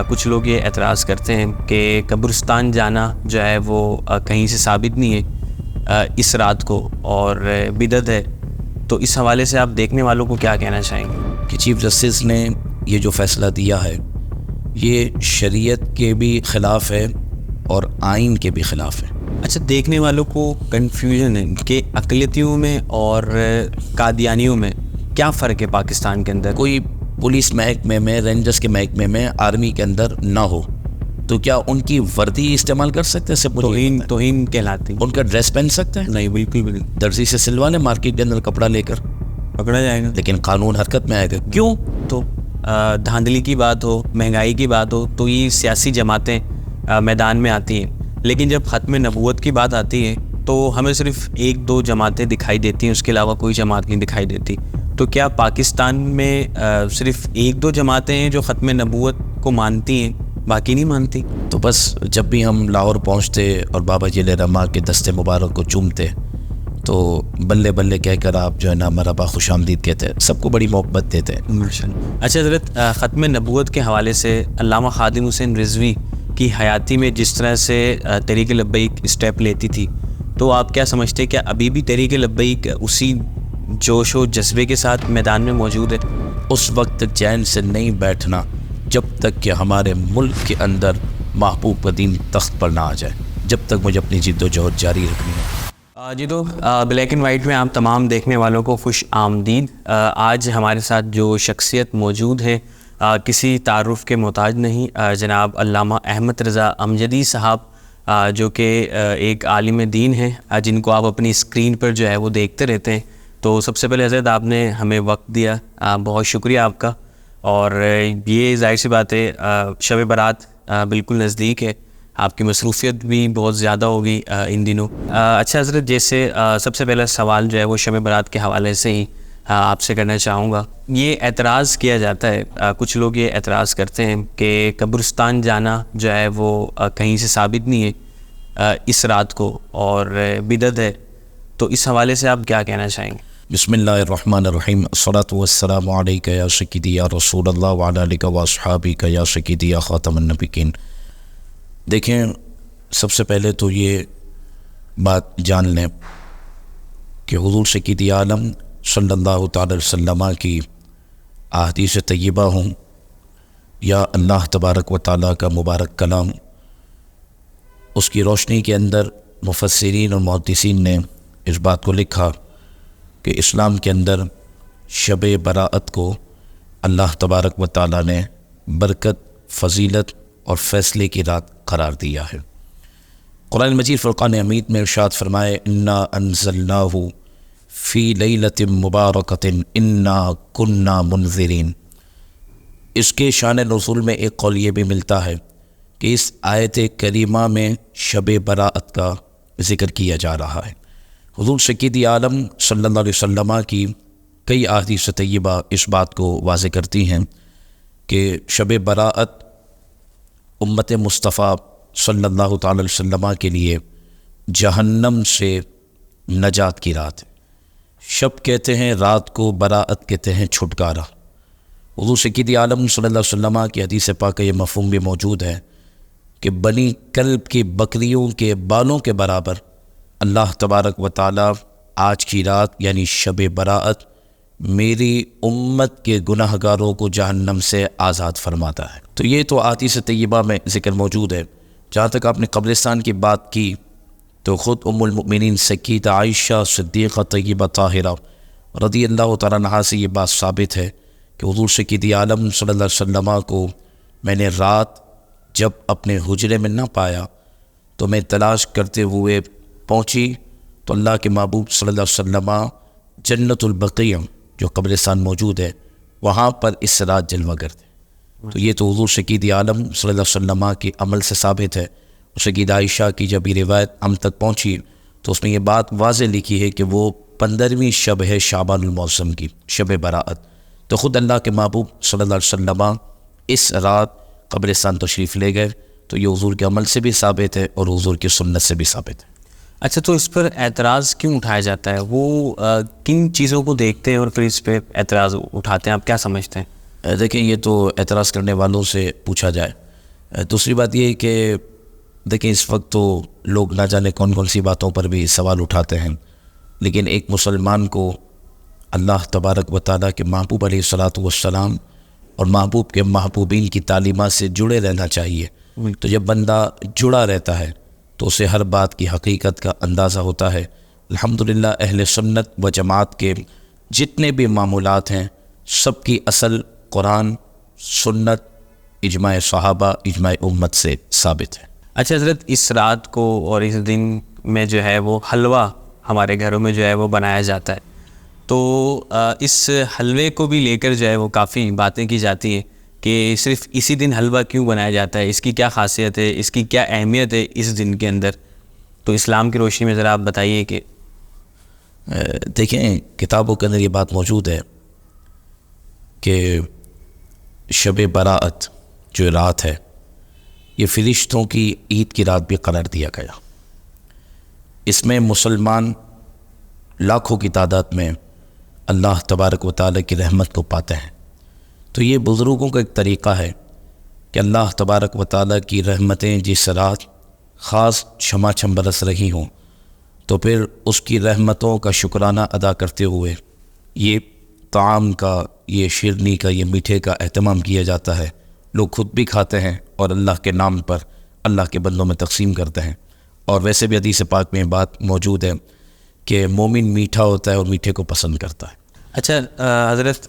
کچھ لوگ یہ اعتراض کرتے ہیں کہ قبرستان جانا جو ہے وہ کہیں سے ثابت نہیں ہے اس رات کو اور بدعت ہے، تو اس حوالے سے آپ دیکھنے والوں کو کیا کہنا چاہیں گے؟ کہ چیف جسٹس نے یہ جو فیصلہ دیا ہے یہ شریعت کے بھی خلاف ہے اور آئین کے بھی خلاف ہے۔ اچھا، دیکھنے والوں کو کنفیوژن ہے کہ اقلیتیوں میں اور قادیانیوں میں کیا فرق ہے پاکستان کے اندر؟ کوئی پولیس محکمے میں، رینجرز کے محکمے میں، آرمی کے اندر نہ ہو تو کیا ان کی وردی استعمال کر سکتے ہیں؟ توہین کہلاتی، ان کا ڈریس پہن سکتے ہیں؟ نہیں، بالکل درزی سے سلوانے مارکیٹ کے اندر کپڑا لے کر پکڑا جائے گا، لیکن قانون حرکت میں آئے گا۔ کیوں؟ تو دھاندلی کی بات ہو، مہنگائی کی بات ہو تو یہ سیاسی جماعتیں میدان میں آتی ہیں، لیکن جب ختم نبوت کی بات آتی ہے تو ہمیں صرف ایک دو جماعتیں دکھائی دیتی ہیں، اس کے علاوہ کوئی جماعت نہیں دکھائی دیتی۔ تو کیا پاکستان میں صرف ایک دو جماعتیں ہیں جو ختم نبوت کو مانتی ہیں، باقی نہیں مانتی؟ تو بس جب بھی ہم لاہور پہنچتے اور بابا جی علیہ رحمہ کے دستے مبارک کو چومتے تو بلے بلے کہہ کر آپ جو ہے نا مرحبا خوش آمدید کہتے ہیں، سب کو بڑی محبت دیتے ہیں۔ اچھا حضرت، ختم نبوت کے حوالے سے علامہ خادم حسین رضوی کی حیاتی میں جس طرح سے تحریک لبیک اسٹیپ لیتی تھی، تو آپ کیا سمجھتے کہ ابھی بھی تحریک لبیک اسی جوش و جذبے کے ساتھ میدان میں موجود ہے؟ اس وقت تک چین سے نہیں بیٹھنا جب تک کہ ہمارے ملک کے اندر محبوب قدیم تخت پر نہ آ جائے، جب تک مجھے اپنی جد و جہد جاری رکھنی ہے۔ جی تو بلیک اینڈ وائٹ میں آپ تمام دیکھنے والوں کو خوش آمدید۔ آج ہمارے ساتھ جو شخصیت موجود ہے کسی تعارف کے محتاج نہیں، جناب علامہ احمد رضا امجدی صاحب، جو کہ ایک عالم دین ہیں جن کو آپ اپنی اسکرین پر جو ہے وہ دیکھتے رہتے ہیں۔ تو سب سے پہلے حضرت آپ نے ہمیں وقت دیا، بہت شکریہ آپ کا۔ اور یہ ظاہر سی بات ہے شب برات بالکل نزدیک ہے، آپ کی مصروفیت بھی بہت زیادہ ہوگی ان دنوں۔ اچھا حضرت، جیسے سب سے پہلا سوال جو ہے وہ شب برات کے حوالے سے ہی آپ سے کرنا چاہوں گا۔ یہ اعتراض کیا جاتا ہے، کچھ لوگ یہ اعتراض کرتے ہیں کہ قبرستان جانا جو ہے وہ کہیں سے ثابت نہیں ہے اس رات کو اور بدعت ہے، تو اس حوالے سے آپ کیا کہنا چاہیں گے؟ بسم اللہ الرحمن الرحیم، الصلاۃ والسلام علیک یا سیدی یا رسول اللہ وعلی آلک و اصحابک یا سیدی یا خاتم النبیین۔ دیکھیں، سب سے پہلے تو یہ بات جان لیں کہ حضور سید عالم صلی اللہ تعالی وسلم کی احادیث طیبہ ہوں یا اللہ تبارک و تعالیٰ کا مبارک کلام، اس کی روشنی کے اندر مفسرین اور محدثین نے اس بات کو لکھا کہ اسلام کے اندر شب براءت کو اللہ تبارک و تعالیٰ نے برکت، فضیلت اور فیصلے کی رات قرار دیا ہے۔ قرآن مجید فرقان حمید میں ارشاد فرمائے، انا انزلناہ فی لیلۃ مبارکۃ انا کننا منذرین۔ اس کے شان نزول میں ایک قول یہ بھی ملتا ہے کہ اس آیت کریمہ میں شب براءت کا ذکر کیا جا رہا ہے۔ حضور سید عالم صلی اللہ علیہ وسلم کی کئی احادیث طیبہ اس بات کو واضح کرتی ہیں کہ شب براءت امت مصطفیٰ صلی اللہ تعالی وسلم کے لیے جہنم سے نجات کی رات ہے۔ شب کہتے ہیں رات کو، براءت کہتے ہیں چھٹکارا۔ حضور سید عالم صلی اللہ علیہ وسلم کی حدیث پاک یہ مفہوم بھی موجود ہے کہ بنی کلب کی بکریوں کے بالوں کے برابر اللہ تبارک و تعالیٰ آج کی رات یعنی شب براءت میری امت کے گناہ گاروں کو جہنم سے آزاد فرماتا ہے۔ تو یہ تو احادیث طیبہ میں ذکر موجود ہے۔ جہاں تک آپ نے قبرستان کی بات کی تو خود ام المؤمنین سیدہ عائشہ صدیقہ طیبہ طاہرہ رضی اللہ تعالیٰ عنہا سے یہ بات ثابت ہے کہ حضور سید عالم صلی اللہ علیہ وسلم کو میں نے رات جب اپنے حجرے میں نہ پایا تو میں تلاش کرتے ہوئے پہنچی تو اللہ کے محبوب صلی اللہ علیہ وسلم جنت البقیع جو قبرستان موجود ہے وہاں پر اس رات جلوہ گر تھے۔ تو یہ تو حضور سید عالم صلی اللہ علیہ وسلم کے عمل سے ثابت ہے۔ سیدہ عائشہ کی جب یہ روایت ہم تک پہنچی تو اس میں یہ بات واضح لکھی ہے کہ وہ 15ویں شب ہے شعبان المعظم کی، شب براءت۔ تو خود اللہ کے محبوب صلی اللہ علیہ وسلم اس رات قبرستان تشریف لے گئے، تو یہ حضور کے عمل سے بھی ثابت ہے اور حضور کی سنت سے بھی ثابت ہے۔ اچھا، تو اس پر اعتراض کیوں اٹھایا جاتا ہے؟ وہ کن چیزوں کو دیکھتے ہیں اور پھر اس پہ اعتراض اٹھاتے ہیں؟ آپ کیا سمجھتے ہیں؟ دیکھیں یہ تو اعتراض کرنے والوں سے پوچھا جائے۔ دوسری بات یہ ہے کہ دیکھیں اس وقت تو لوگ نہ جانے کون کون سی باتوں پر بھی سوال اٹھاتے ہیں، لیکن ایک مسلمان کو اللہ تبارک و تعالیٰ کے محبوب علیہ الصلاۃ والسلام اور محبوب کے محبوبین کی تعلیمات سے جڑے رہنا چاہیے۔ تو جب بندہ جڑا رہتا ہے تو اسے ہر بات کی حقیقت کا اندازہ ہوتا ہے۔ الحمدللہ اہل سنت و جماعت کے جتنے بھی معمولات ہیں سب کی اصل قرآن، سنت، اجماع صحابہ، اجماع امت سے ثابت ہے۔ اچھا حضرت، اس رات کو اور اس دن میں جو ہے وہ حلوہ ہمارے گھروں میں جو ہے وہ بنایا جاتا ہے، تو اس حلوے کو بھی لے کر جو ہے وہ کافی باتیں کی جاتی ہیں کہ صرف اسی دن حلوہ کیوں بنایا جاتا ہے، اس کی کیا خاصیت ہے، اس کی کیا اہمیت ہے اس دن کے اندر؟ تو اسلام کی روشنی میں ذرا آپ بتائیے کہ دیکھیں کتابوں کے اندر یہ بات موجود ہے کہ شب براءت جو رات ہے یہ فرشتوں کی عید کی رات بھی قرار دیا گیا۔ اس میں مسلمان لاکھوں کی تعداد میں اللہ تبارک و تعالیٰ کی رحمت کو پاتے ہیں۔ تو یہ بزرگوں کا ایک طریقہ ہے کہ اللہ تبارک و تعالیٰ کی رحمتیں جس رات خاص چھما چھم برس رہی ہوں تو پھر اس کی رحمتوں کا شکرانہ ادا کرتے ہوئے یہ طعام کا، یہ شیرنی کا، یہ میٹھے کا اہتمام کیا جاتا ہے۔ لوگ خود بھی کھاتے ہیں اور اللہ کے نام پر اللہ کے بندوں میں تقسیم کرتے ہیں۔ اور ویسے بھی حدیث پاک میں بات موجود ہے کہ مومن میٹھا ہوتا ہے اور میٹھے کو پسند کرتا ہے۔ اچھا حضرت،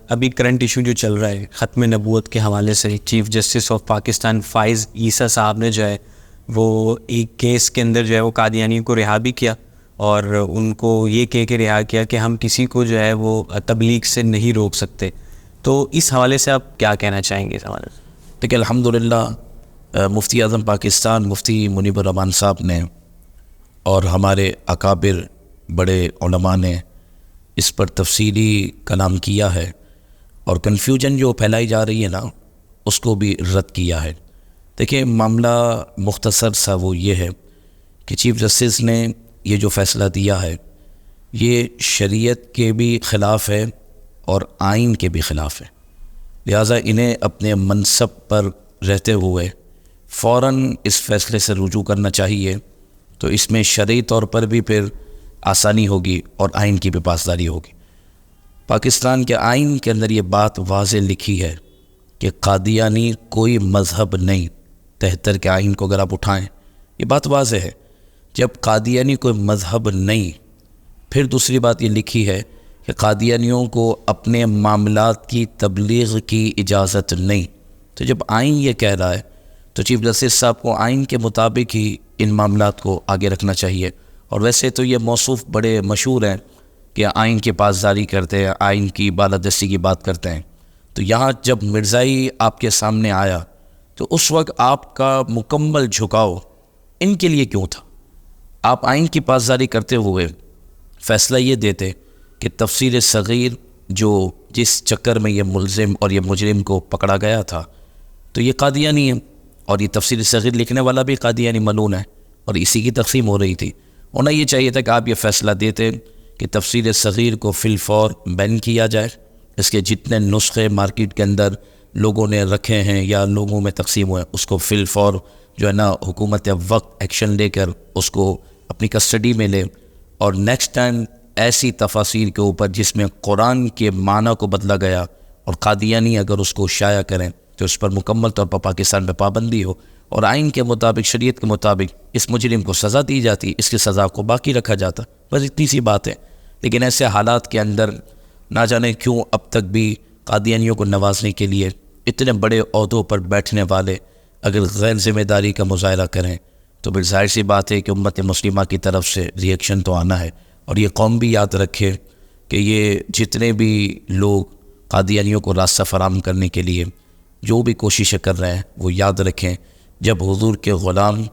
ابھی کرنٹ ایشو جو چل رہا ہے ختم نبوت کے حوالے سے، چیف جسٹس آف پاکستان فائز عیسیٰ صاحب نے جو ہے وہ ایک کیس کے اندر جو ہے وہ قادیانی کو رہا بھی کیا اور ان کو یہ کہہ کے رہا کیا کہ ہم کسی کو جو ہے وہ تبلیغ سے نہیں روک سکتے۔ تو اس حوالے سے آپ کیا کہنا چاہیں گے اس حوالے سے؟ دیکھیں الحمدللہ مفتی اعظم پاکستان مفتی منیب الرحمان صاحب نے اور ہمارے اکابر بڑے علماء نے اس پر تفصیلی کلام کیا ہے اور کنفیوژن جو پھیلائی جا رہی ہے نا اس کو بھی رد کیا ہے۔ دیکھیں معاملہ مختصر سا وہ یہ ہے کہ چیف جسٹس نے یہ جو فیصلہ دیا ہے یہ شریعت کے بھی خلاف ہے اور آئین کے بھی خلاف ہے، لہٰذا انہیں اپنے منصب پر رہتے ہوئے فوراً اس فیصلے سے رجوع کرنا چاہیے، تو اس میں شرعی طور پر بھی پھر آسانی ہوگی اور آئین کی بھی پاسداری ہوگی۔ پاکستان کے آئین کے اندر یہ بات واضح لکھی ہے کہ قادیانی کوئی مذہب نہیں۔ 73 کے آئین کو اگر آپ اٹھائیں یہ بات واضح ہے، جب قادیانی کوئی مذہب نہیں، پھر دوسری بات یہ لکھی ہے کہ قادیانیوں کو اپنے معاملات کی تبلیغ کی اجازت نہیں۔ تو جب آئین یہ کہہ رہا ہے تو چیف جسٹس صاحب کو آئین کے مطابق ہی ان معاملات کو آگے رکھنا چاہیے۔ اور ویسے تو یہ موصوف بڑے مشہور ہیں کہ آئین کی پاسداری کرتے ہیں، آئین کی بالادستی کی بات کرتے ہیں۔ تو یہاں جب مرزائی آپ کے سامنے آیا تو اس وقت آپ کا مکمل جھکاؤ ان کے لیے کیوں تھا؟ آپ آئین کی پاسداری کرتے ہوئے فیصلہ یہ دیتے کہ تفسیر صغیر جو جس چکر میں یہ ملزم اور یہ مجرم کو پکڑا گیا تھا تو یہ قادیانی ہے، اور یہ تفسیر صغیر لکھنے والا بھی قادیانی ملعون ہے اور اسی کی تقسیم ہو رہی تھی۔ ہونا یہ چاہیے تھا کہ آپ یہ فیصلہ دیتے کہ تفسیر صغیر کو فی الفور بین کیا جائے، اس کے جتنے نسخے مارکیٹ کے اندر لوگوں نے رکھے ہیں یا لوگوں میں تقسیم ہوئے اس کو فی الفور جو ہے نا حکومت وقت ایکشن لے کر اس کو اپنی کسٹڈی میں لے، اور نیکسٹ ٹائم ایسی تفاسیر کے اوپر جس میں قرآن کے معنی کو بدلا گیا اور قادیانی اگر اس کو شائع کریں تو اس پر مکمل طور پر پاکستان میں پابندی ہو اور آئین کے مطابق، شریعت کے مطابق اس مجرم کو سزا دی جاتی، اس کی سزا کو باقی رکھا جاتا۔ بس اتنی سی بات ہے۔ لیکن ایسے حالات کے اندر نہ جانے کیوں اب تک بھی قادیانیوں کو نوازنے کے لیے اتنے بڑے عہدوں پر بیٹھنے والے اگر غیر ذمہ داری کا مظاہرہ کریں تو پھر ظاہر سی بات ہے کہ امت مسلمہ کی طرف سے ری ایکشن تو آنا ہے۔ اور یہ قوم بھی یاد رکھے کہ یہ جتنے بھی لوگ قادیانیوں کو راستہ فراہم کرنے کے لیے جو بھی کوششیں کر رہے ہیں وہ یاد رکھیں جب حضور کے غلام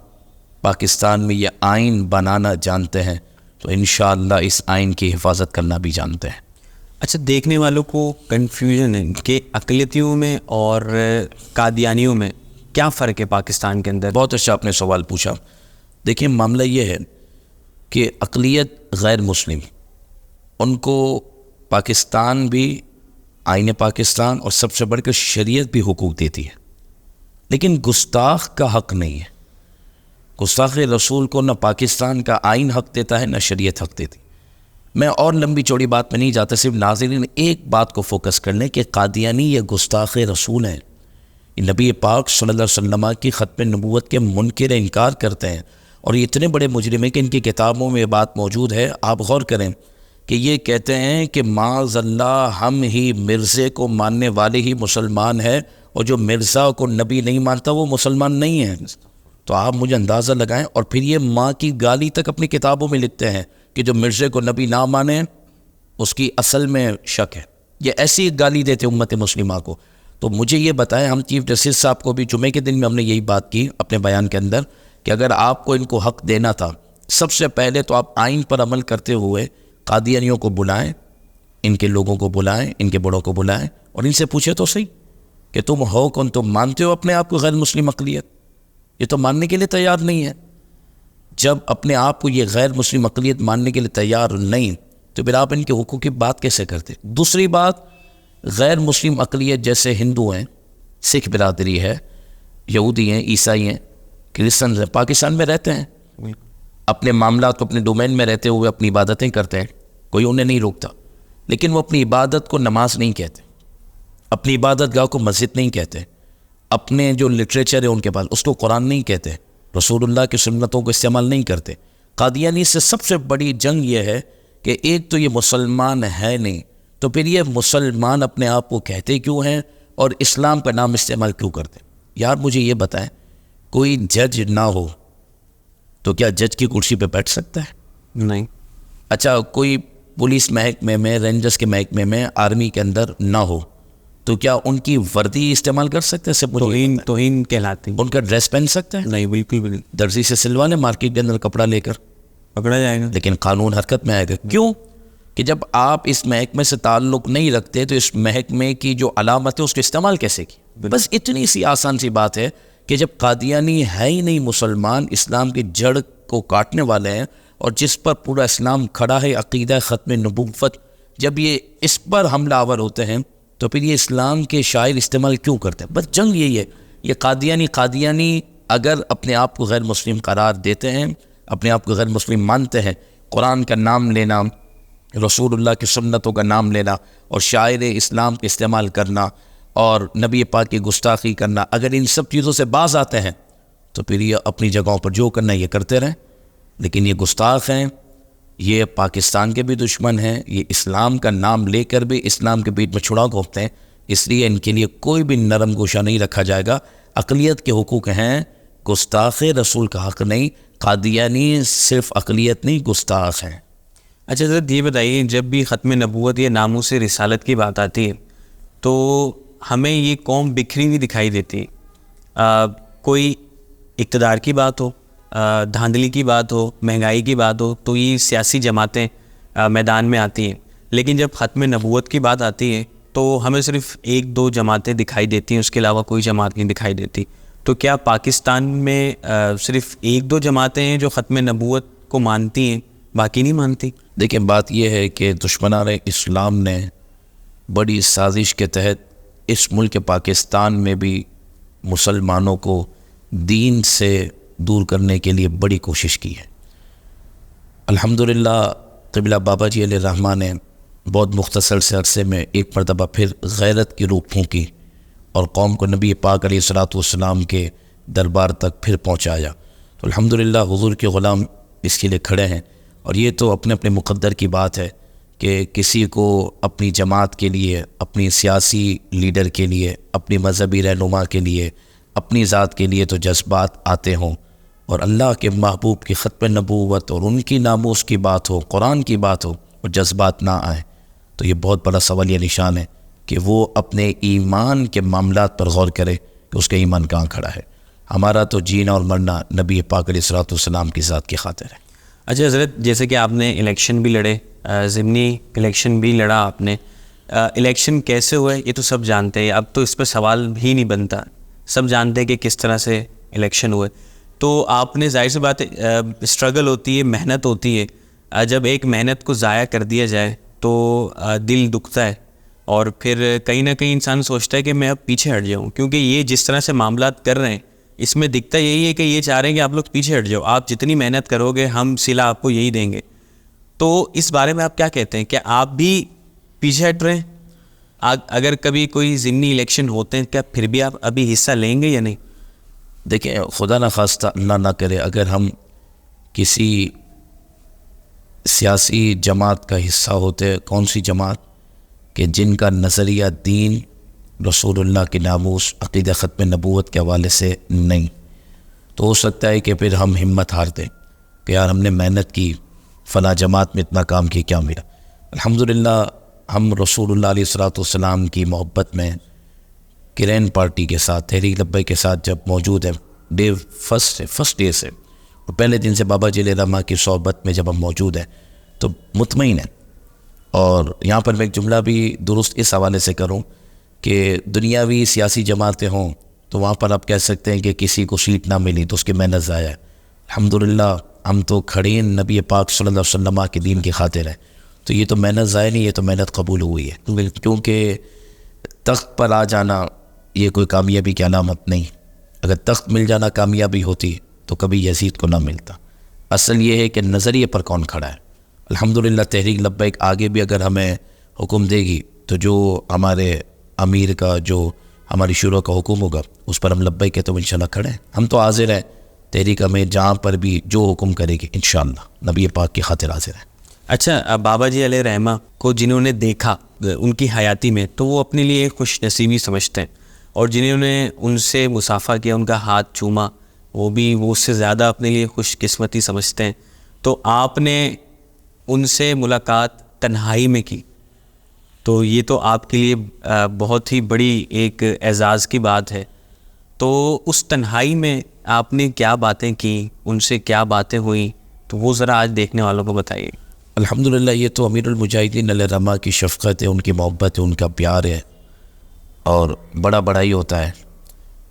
پاکستان میں یہ آئین بنانا جانتے ہیں تو انشاءاللہ اس آئین کی حفاظت کرنا بھی جانتے ہیں۔ اچھا، دیکھنے والوں کو کنفیوژن ہے کہ اقلیتیوں میں اور قادیانیوں میں کیا فرق ہے پاکستان کے اندر؟ بہت اچھا آپ نے سوال پوچھا۔ دیکھیں معاملہ یہ ہے کہ اقلیت غیر مسلم ان کو پاکستان بھی آئین پاکستان اور سب سے بڑھ کر شریعت بھی حقوق دیتی ہے، لیکن گستاخ کا حق نہیں ہے۔ گستاخ رسول کو نہ پاکستان کا آئین حق دیتا ہے نہ شریعت حق دیتی۔ میں اور لمبی چوڑی بات میں نہیں جاتا، صرف ناظرین ایک بات کو فوکس کر لیں کہ قادیانی یہ گستاخ رسول ہیں، نبی پاک صلی اللہ علیہ وسلم کی ختم نبوت کے منکر انکار کرتے ہیں، اور یہ اتنے بڑے مجرم ہیں کہ ان کی کتابوں میں یہ بات موجود ہے۔ آپ غور کریں کہ یہ کہتے ہیں کہ معاذ اللہ ہم ہی مرزے کو ماننے والے ہی مسلمان ہیں، اور جو مرزا کو نبی نہیں مانتا وہ مسلمان نہیں ہے۔ تو آپ مجھے اندازہ لگائیں، اور پھر یہ ماں کی گالی تک اپنی کتابوں میں لکھتے ہیں کہ جو مرزے کو نبی نہ مانے اس کی اصل میں شک ہے۔ یہ ایسی گالی دیتے امت مسلمہ کو۔ تو مجھے یہ بتائیں، ہم چیف جسٹس صاحب کو بھی جمعے کے دن میں ہم نے یہی بات کی اپنے بیان کے اندر کہ اگر آپ کو ان کو حق دینا تھا، سب سے پہلے تو آپ آئین پر عمل کرتے ہوئے قادیانیوں کو بلائیں، ان کے لوگوں کو بلائیں، ان کے بڑوں کو بلائیں، اور ان سے پوچھیں تو صحیح کہ تم ہو کون، تم مانتے ہو اپنے آپ کو غیر مسلم اقلیت؟ یہ تو ماننے کے لیے تیار نہیں ہے۔ جب اپنے آپ کو یہ غیر مسلم اقلیت ماننے کے لیے تیار نہیں تو پھر آپ ان کے حقوق کی بات کیسے کرتے؟ دوسری بات، غیر مسلم اقلیت جیسے ہندو ہیں، سکھ برادری ہے، یہودی ہیں، عیسائی ہیں، کرسچنز ہیں، پاکستان میں رہتے ہیں، اپنے معاملات کو اپنے ڈومین میں رہتے ہوئے اپنی عبادتیں کرتے ہیں، کوئی انہیں نہیں روکتا، لیکن وہ اپنی عبادت کو نماز نہیں کہتے، اپنی عبادت گاہ کو مسجد نہیں کہتے، اپنے جو لٹریچر ہے ان کے پاس اس کو قرآن نہیں کہتے، رسول اللہ کی سنتوں کو استعمال نہیں کرتے۔ قادیانی سے سب سے بڑی جنگ یہ ہے کہ ایک تو یہ مسلمان ہے نہیں، تو پھر یہ مسلمان اپنے آپ کو کہتے کیوں ہیں اور اسلام کا نام استعمال کیوں کرتے؟ یار مجھے یہ بتائیں، کوئی جج نہ ہو تو کیا جج کی کرسی پہ بیٹھ سکتا ہے؟ نہیں۔ اچھا، کوئی پولیس محکمے میں، رینجرز کے محکمے میں، آرمی کے اندر نہ ہو تو کیا ان کی وردی استعمال کر سکتے ہیں؟ توہین کہلاتی ہے۔ ان کا ڈریس پہن سکتے ہیں؟ نہیں، بالکل بھی نہیں۔ درزی سے سلوا لیں مارکیٹ کے اندر کپڑا لے کر، پکڑا جائے گا۔ لیکن قانون حرکت میں آئے گا۔ کیوں؟ کہ جب آپ اس محکمے سے تعلق نہیں رکھتے تو اس محکمے کی جو علامت ہے اس کو استعمال کیسے کی؟ بس اتنی سی آسان سی بات ہے کہ جب قادیانی ہے ہی نہیں مسلمان، اسلام کی جڑ کو کاٹنے والے ہیں اور جس پر پورا اسلام کھڑا ہے، عقیدہ ختم نبوت، جب یہ اس پر حملہ آور ہوتے ہیں تو پھر یہ اسلام کے شاعر استعمال کیوں کرتے ہیں؟ بس جنگ یہی ہے۔ یہ قادیانی اگر اپنے آپ کو غیر مسلم قرار دیتے ہیں، اپنے آپ کو غیر مسلم مانتے ہیں، قرآن کا نام لینا، رسول اللہ کی سنتوں کا نام لینا اور شاعر اسلام کے استعمال کرنا اور نبی پاک کی گستاخی کرنا، اگر ان سب چیزوں سے باز آتے ہیں تو پھر یہ اپنی جگہوں پر جو کرنا ہے یہ کرتے رہیں۔ لیکن یہ گستاخ ہیں، یہ پاکستان کے بھی دشمن ہیں، یہ اسلام کا نام لے کر بھی اسلام کے بیچ میں چھڑا گھومتے ہیں، اس لیے ان کے لیے کوئی بھی نرم گوشہ نہیں رکھا جائے گا۔ اقلیت کے حقوق ہیں، گستاخ رسول کا حق نہیں۔ قادیانی صرف اقلیت نہیں، گستاخ ہیں۔ اچھا حضرت یہ بتائیے، جب بھی ختم نبوت یا ناموس رسالت کی بات آتی ہے تو ہمیں یہ قوم بکھری ہوئی دکھائی دیتی ہے۔ کوئی اقتدار کی بات ہو، دھاندلی کی بات ہو، مہنگائی کی بات ہو تو یہ سیاسی جماعتیں میدان میں آتی ہیں، لیکن جب ختم نبوت کی بات آتی ہے تو ہمیں صرف ایک دو جماعتیں دکھائی دیتی ہیں، اس کے علاوہ کوئی جماعت نہیں دکھائی دیتی۔ تو کیا پاکستان میں صرف ایک دو جماعتیں ہیں جو ختم نبوت کو مانتی ہیں، باقی نہیں مانتی؟ دیکھیں بات یہ ہے کہ دشمنان اسلام نے بڑی سازش کے تحت اس ملک پاکستان میں بھی مسلمانوں کو دین سے دور کرنے کے لیے بڑی کوشش کی ہے۔ الحمدللہ قبلہ بابا جی علیہ الرحمٰن نے بہت مختصر سے عرصے میں ایک مرتبہ پھر غیرت کی روح پھونکی اور قوم کو نبی پاک علیہ الصلوۃ والسلام کے دربار تک پھر پہنچایا۔ تو الحمدللہ حضور کے غلام اس کے لیے کھڑے ہیں، اور یہ تو اپنے اپنے مقدر کی بات ہے کہ کسی کو اپنی جماعت کے لیے، اپنی سیاسی لیڈر کے لیے، اپنی مذہبی رہنما کے لیے، اپنی ذات کے لیے تو جذبات آتے ہوں، اور اللہ کے محبوب کی ختم نبوت اور ان کی ناموس کی بات ہو، قرآن کی بات ہو اور جذبات نہ آئیں، تو یہ بہت بڑا سوالیہ نشان ہے کہ وہ اپنے ایمان کے معاملات پر غور کرے کہ اس کا ایمان کہاں کھڑا ہے۔ ہمارا تو جینا اور مرنا نبی پاک علیہ الصلوۃ والسلام کی ذات کی خاطر ہے۔ اچھا حضرت، جیسے کہ آپ نے الیکشن بھی لڑے، ضمنی الیکشن بھی لڑا آپ نے، الیکشن کیسے ہوئے یہ تو سب جانتے ہیں، اب تو اس پہ سوال ہی نہیں بنتا، سب جانتے ہیں کہ کس طرح سے الیکشن ہوئے۔ تو آپ نے ظاہر سی بات ہے، اسٹرگل ہوتی ہے، محنت ہوتی ہے، جب ایک محنت کو ضائع کر دیا جائے تو دل دکھتا ہے۔ اور پھر کہیں نہ کہیں انسان سوچتا ہے کہ میں اب پیچھے ہٹ جاؤں، کیونکہ یہ جس طرح سے معاملات کر رہے ہیں اس میں دکھتا یہی ہے کہ یہ چاہ رہے ہیں کہ آپ لوگ پیچھے ہٹ جاؤ، آپ جتنی محنت کرو گے ہم صلہ آپ کو یہی دیں گے. تو اس بارے میں آپ کیا کہتے ہیں؟ کیا آپ بھی پیچھے ہٹ رہے ہیں؟ اگر کبھی کوئی ضمنی الیکشن ہوتے ہیں کیا پھر بھی آپ ابھی حصہ لیں گے یا نہیں؟ دیکھیں خدا نہ خواستہ اللہ نہ کرے اگر ہم کسی سیاسی جماعت کا حصہ ہوتے، کون سی جماعت کہ جن کا نظریہ دین، رسول اللہ کی ناموس، عقیدہ ختم نبوت کے حوالے سے نہیں، تو ہو سکتا ہے کہ پھر ہم ہمت ہار دیں کہ یار ہم نے محنت کی، فلاں جماعت میں اتنا کام کی، کیا ملا. الحمدللہ ہم رسول اللہ علیہ الصلوۃ والسلام کی محبت میں کرین پارٹی کے ساتھ، تحریک لبیک کے ساتھ جب موجود ہیں فرسٹ ڈے سے، اور پہلے دن سے بابا جی علیہ رحمہ کی صحبت میں جب ہم موجود ہیں تو مطمئن ہیں. اور یہاں پر میں ایک جملہ بھی درست اس حوالے سے کروں کہ دنیاوی سیاسی جماعتیں ہوں تو وہاں پر آپ کہہ سکتے ہیں کہ کسی کو سیٹ نہ ملی تو اس کی محنت ضائع ہے. الحمدللہ ہم تو کھڑے ہیں نبی پاک صلی اللہ علیہ وسلم کے دین کی خاطر ہے، تو یہ تو محنت ضائع نہیں، یہ تو محنت قبول ہوئی ہے. کیونکہ تخت پر آ جانا یہ کوئی کامیابی کی علامت نہیں. اگر تخت مل جانا کامیابی ہوتی تو کبھی یزید کو نہ ملتا. اصل یہ ہے کہ نظریے پر کون کھڑا ہے. الحمدللہ تحریک لبیک آگے بھی اگر ہمیں حکم دے گی تو جو ہمارے امیر کا، جو ہماری شورا کا حکم ہوگا اس پر ہم لبیک کے تو انشاءاللہ کھڑے ہیں. ہم تو حاضر ہیں تحریک میں جہاں پر بھی جو حکم کرے گی انشاءاللہ نبی پاک کی خاطر حاضر ہیں. اچھا، بابا جی علیہ رحمہ کو جنہوں نے دیکھا ان کی حیاتی میں تو وہ اپنے لیے خوش نصیبی سمجھتے ہیں، اور جنہوں نے ان سے مصافحہ کیا، ان کا ہاتھ چوما، وہ اس سے زیادہ اپنے لیے خوش قسمتی سمجھتے ہیں. تو آپ نے ان سے ملاقات تنہائی میں کی، تو یہ تو آپ کے لیے بہت ہی بڑی ایک اعزاز کی بات ہے. تو اس تنہائی میں آپ نے کیا باتیں کی، ان سے کیا باتیں ہوئیں، تو وہ ذرا آج دیکھنے والوں کو بتائیے. الحمدللہ یہ تو امیر المجاہدین علیہ رحمہ کی شفقت ہے، ان کی محبت ہے، ان کا پیار ہے، اور بڑا ہی ہوتا ہے.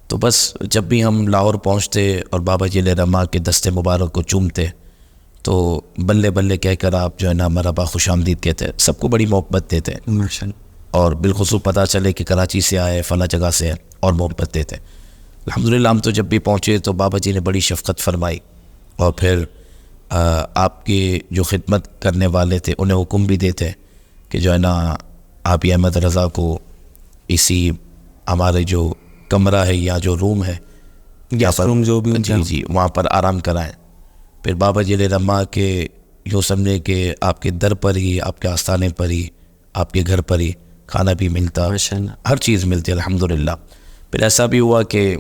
تو بس جب بھی ہم لاہور پہنچتے اور بابا جی علیہ رحمہ کے دستے مبارک کو چومتے تو بلے بلے کہہ کر آپ جو ہے نا مرحبا، خوش آمدید کہتے، سب کو بڑی محبت دیتے، اور بالخصوص پتہ چلے کہ کراچی سے آئے، فلاں جگہ سے ہے، اور محبت دیتے. الحمدللہ ہم تو جب بھی پہنچے تو بابا جی نے بڑی شفقت فرمائی، اور پھر آپ کے جو خدمت کرنے والے تھے انہیں حکم بھی دیتے کہ جو ہے نا آپ احمد رضا کو اسی ہمارے جو کمرہ ہے یا جو روم ہے، گیسٹ روم جو بھی، جی وہاں پر آرام کرائیں. پھر بابا جی علیہ رحمہ کے یوں سمجھے کہ آپ کے در پر ہی، آپ کے آستانے پر ہی، آپ کے گھر پر ہی کھانا بھی ملتا، ہر چیز ملتی الحمدللہ. پھر ایسا بھی ہوا کہ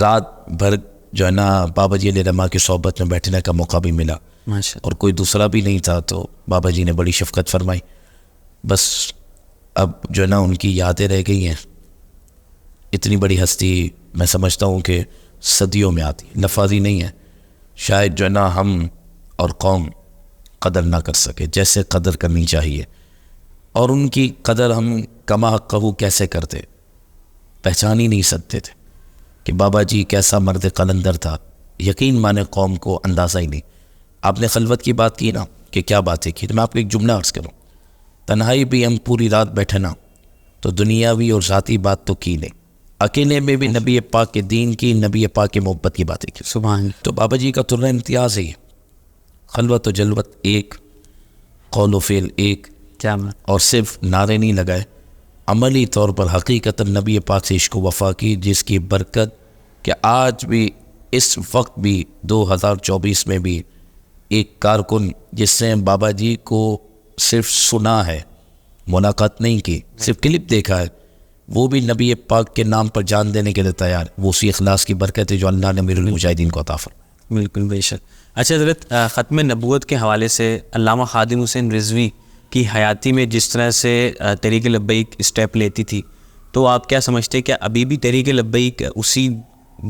رات بھر جو ہے نا بابا جی علیہ رحمہ کی صحبت میں بیٹھنے کا موقع بھی ملا، اور کوئی دوسرا بھی نہیں تھا، تو بابا جی نے بڑی شفقت فرمائی. بس اب جو ہے نا ان کی یادیں رہ گئی ہیں. اتنی بڑی ہستی میں سمجھتا ہوں کہ صدیوں میں آتی، لفاظی نہیں ہے. شاید جو ہے نا ہم اور قوم قدر نہ کر سکے جیسے قدر کرنی چاہیے، اور ان کی قدر ہم کما حقہ کیسے کرتے، پہچان ہی نہیں سکتے تھے کہ بابا جی کیسا مرد قلندر تھا. یقین مانے قوم کو اندازہ ہی نہیں. آپ نے خلوت کی بات کی نا کہ کیا باتیں کی، تو میں آپ کو ایک جملہ عرض کروں. تنہائی بھی ہم پوری رات بیٹھے نا تو دنیاوی اور ذاتی بات تو کی نہیں، اکیلے میں بھی نبی پاک کے دین کی، نبی پاک کے محبت کی باتیں کی. سبحان. تو بابا جی کا ترہ امتیاز ہے، خلوت و جلوت ایک، قول و فعل ایک، اور صرف نعرے نہیں لگائے، عملی طور پر حقیقت نبی پاک سے عشق و وفا کی، جس کی برکت کہ آج بھی اس وقت بھی 2024 میں بھی ایک کارکن جس نے بابا جی کو صرف سنا ہے، ملاقات نہیں کی، صرف کلپ دیکھا ہے، وہ بھی نبی پاک کے نام پر جان دینے کے لیے تیار. وہ اسی اخلاص کی برکت ہے جو اللہ نے امیر المجاہدین کو عطا فرمایا. بالکل بے شک. اچھا حضرت، ختم نبوت کے حوالے سے علامہ خادم حسین رضوی کی حیاتی میں جس طرح سے تحریک لبیک اسٹیپ لیتی تھی، تو آپ کیا سمجھتے کہ ابھی بھی تحریک لبیک اسی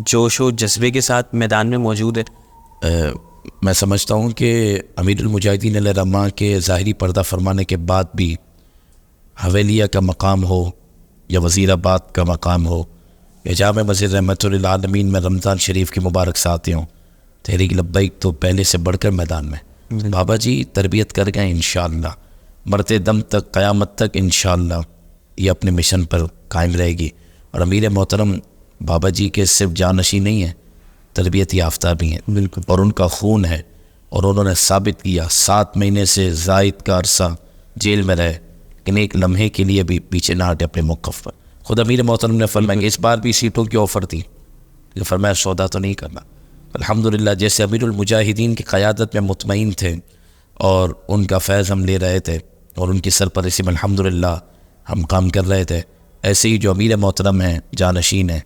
جوش و جذبے کے ساتھ میدان میں موجود ہے؟ میں سمجھتا ہوں کہ امیر المجاہدین علیہ رحمہ کے ظاہری پردہ فرمانے کے بعد بھی حویلیہ کا مقام ہو یا وزیر آباد کا مقام ہو یا جامع مسجد رحمۃ للعالمین میں رمضان شریف کی مبارک ساتھی ہوں، تحریک لبیک تو پہلے سے بڑھ کر میدان میں. بابا جی تربیت کر گئے انشاءاللہ، مرتے دم تک، قیامت تک انشاءاللہ یہ اپنے مشن پر قائم رہے گی. اور امیر محترم بابا جی کے صرف جانشی نہیں ہیں, تربیت یافتہ بھی ہیں. بالکل. اور ان کا خون ہے, اور انہوں نے ثابت کیا 7 مہینے سے زائد کا عرصہ جیل میں رہے, لیکن ایک لمحے کے لیے بھی پیچھے نہ ہٹے اپنے موقف پر. خود امیر محترم نے فرمایا کہ اس بار بھی سیٹوں کی آفر تھی, کہ فرمایا سودا تو نہیں کرنا. الحمدللہ جیسے امیر المجاہدین کی قیادت میں مطمئن تھے اور ان کا فیض ہم لے رہے تھے اور ان کی سرپرستی میں الحمدللہ ہم کام کر رہے تھے, ایسے ہی جو امیر محترم ہیں, جانشین ہیں,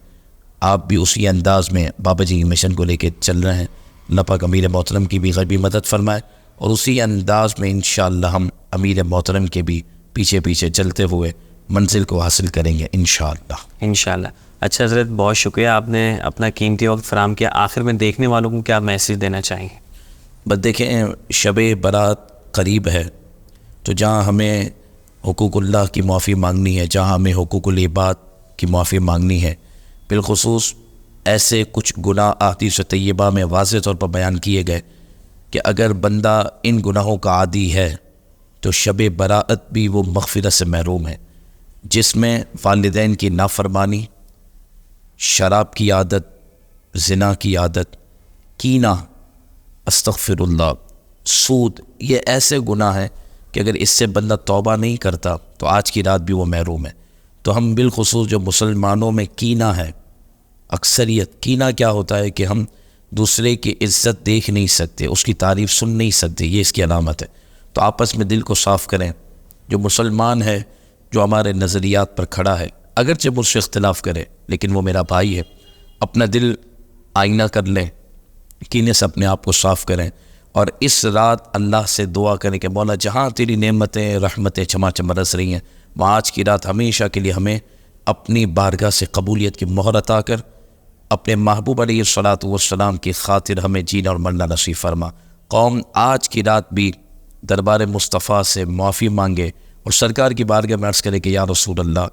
آپ بھی اسی انداز میں بابا جی کی مشن کو لے کے چل رہے ہیں. اللہ پاک امیر محترم کی بھی غیبی مدد فرمائے, اور اسی انداز میں انشاءاللہ ہم امیر محترم کے بھی پیچھے پیچھے چلتے ہوئے منزل کو حاصل کریں گے انشاءاللہ. انشاءاللہ. اچھا حضرت, بہت شکریہ, آپ نے اپنا قیمتی وقت فراہم کیا. آخر میں دیکھنے والوں کو کیا میسیج دینا چاہیں گے؟ بس دیکھیں, شب برات قریب ہے, تو جہاں ہمیں حقوق اللہ کی معافی مانگنی ہے, جہاں ہمیں حقوق العباد کی معافی مانگنی ہے, بالخصوص ایسے کچھ گناہ احادیث طیبہ میں واضح طور پر بیان کیے گئے کہ اگر بندہ ان گناہوں کا عادی ہے تو شب براءت بھی وہ مغفرت سے محروم ہے, جس میں والدین کی نافرمانی, شراب کی عادت, زنا کی عادت, کینہ, استغفر اللہ, سود, یہ ایسے گناہ ہیں کہ اگر اس سے بندہ توبہ نہیں کرتا تو آج کی رات بھی وہ محروم ہے. تو ہم بالخصوص جو مسلمانوں میں کینہ ہے, اکثریت, کینہ کیا ہوتا ہے کہ ہم دوسرے کی عزت دیکھ نہیں سکتے, اس کی تعریف سن نہیں سکتے, یہ اس کی علامت ہے. تو آپس میں دل کو صاف کریں. جو مسلمان ہے, جو ہمارے نظریات پر کھڑا ہے, اگرچہ مجھ سے اختلاف کرے لیکن وہ میرا بھائی ہے, اپنا دل آئینہ کر لیں, کینے سے اپنے آپ کو صاف کریں, اور اس رات اللہ سے دعا کریں کہ مولا جہاں تیری نعمتیں رحمتیں چما چم برس رہی ہیں, وہاں آج کی رات ہمیشہ کے لیے ہمیں اپنی بارگاہ سے قبولیت کی مہر عطا کر, اپنے محبوب علیہ الصلوۃ والسلام کی خاطر ہمیں جینا اور مرنا نصیب فرما. قوم آج کی رات بھی دربار مصطفیٰ سے معافی مانگے اور سرکار کی بارگاہ میں عرض کرے کہ یا رسول اللہ,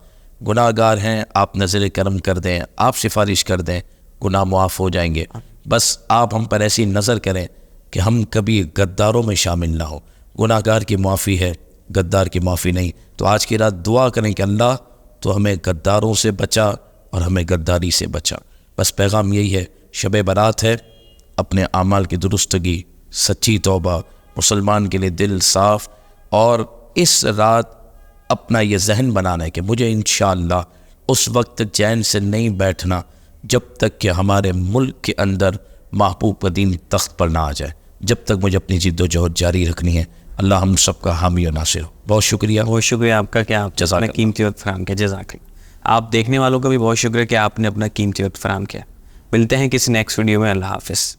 گناہ گار ہیں, آپ نظر کرم کر دیں, آپ سفارش کر دیں, گناہ معاف ہو جائیں گے. بس آپ ہم پر ایسی نظر کریں کہ ہم کبھی غداروں میں شامل نہ ہو. گناہ گار کی معافی ہے, غدار کی معافی نہیں. تو آج کی رات دعا کریں کہ اللہ تو ہمیں غداروں سے بچا اور ہمیں غداری سے بچا. بس پیغام یہی ہے, شب برات ہے, اپنے اعمال کی درستگی, سچی توبہ, مسلمان کے لیے دل صاف, اور اس رات اپنا یہ ذہن بنانا ہے کہ مجھے انشاءاللہ اس وقت تک چین سے نہیں بیٹھنا جب تک کہ ہمارے ملک کے اندر محبوب کا دین تخت پر نہ آ جائے, جب تک مجھے اپنی جد و جہد جاری رکھنی ہے. اللہ ہم سب کا حامی و ناصر ہو. بہت شکریہ. بہت شکریہ آپ کا کہ آپ نے قیمتی وقت فراہم کیا. جزاک اللہ. آپ دیکھنے والوں کا بھی بہت شکریہ کہ آپ نے اپنا قیمتی وقت فراہم کیا. ملتے ہیں کسی نیکسٹ ویڈیو میں. اللہ حافظ.